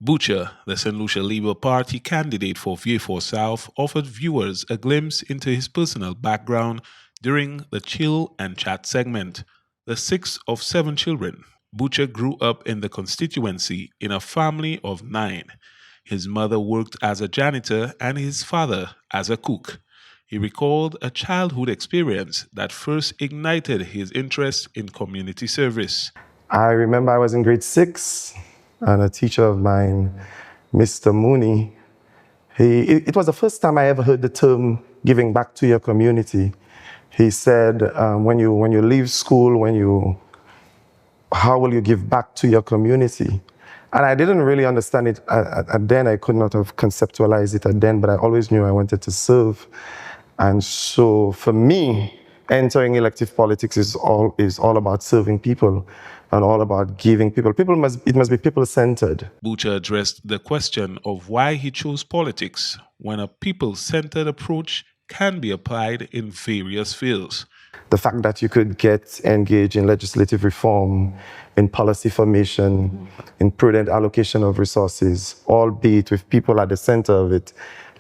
Butcher, the St. Lucia Labour Party candidate for Vieux Fort South, offered viewers a glimpse into his personal background during the Chill and Chat segment. The sixth of seven children, Butcher grew up in the constituency in a family of 9. His mother worked as a janitor and his father as a cook. He recalled a childhood experience that first ignited his interest in community service. I remember I was in grade 6, and a teacher of mine, Mr. Mooney, it was the first time I ever heard the term giving back to your community. He said, when you leave school, how will you give back to your community? And I didn't really understand it at then. I could not have conceptualized it at then, but I always knew I wanted to serve. And so for me, entering elective politics is all about serving people and all about giving people. It must be people-centered. Butcher addressed the question of why he chose politics when a people-centered approach can be applied in various fields. The fact that you could get engaged in legislative reform, in policy formation, in prudent allocation of resources, albeit with people at the center of it,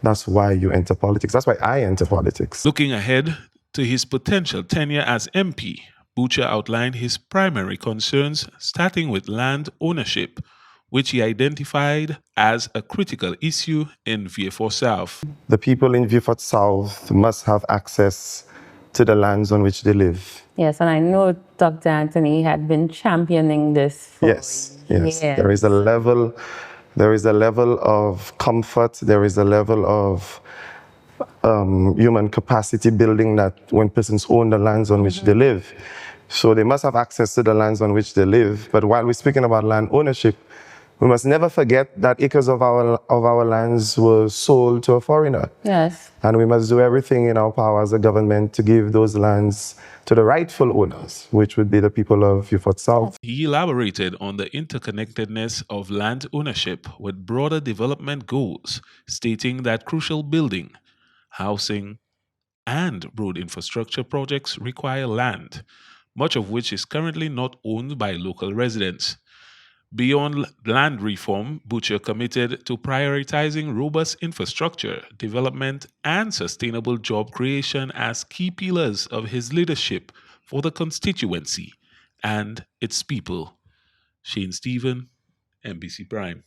that's why you enter politics. That's why I enter politics. Looking ahead to his potential tenure as MP, Butcher outlined his primary concerns, starting with land ownership, which he identified as a critical issue in Vieux Fort South. The people in Vieux Fort South must have access to the lands on which they live. Yes, and I know Dr. Anthony had been championing this for Yes. There is a level of comfort, there is a level of human capacity building that when persons own the lands on which they live. So they must have access to the lands on which they live. But while we're speaking about land ownership, we must never forget that acres of our lands were sold to a foreigner. Yes. And we must do everything in our power as a government to give those lands to the rightful owners, which would be the people of Vieux Fort South. He elaborated on the interconnectedness of land ownership with broader development goals, stating that crucial building, housing, and road infrastructure projects require land, much of which is currently not owned by local residents. Beyond land reform, Butcher committed to prioritizing robust infrastructure, development, and sustainable job creation as key pillars of his leadership for the constituency and its people. Shane Stephen, NBC Prime.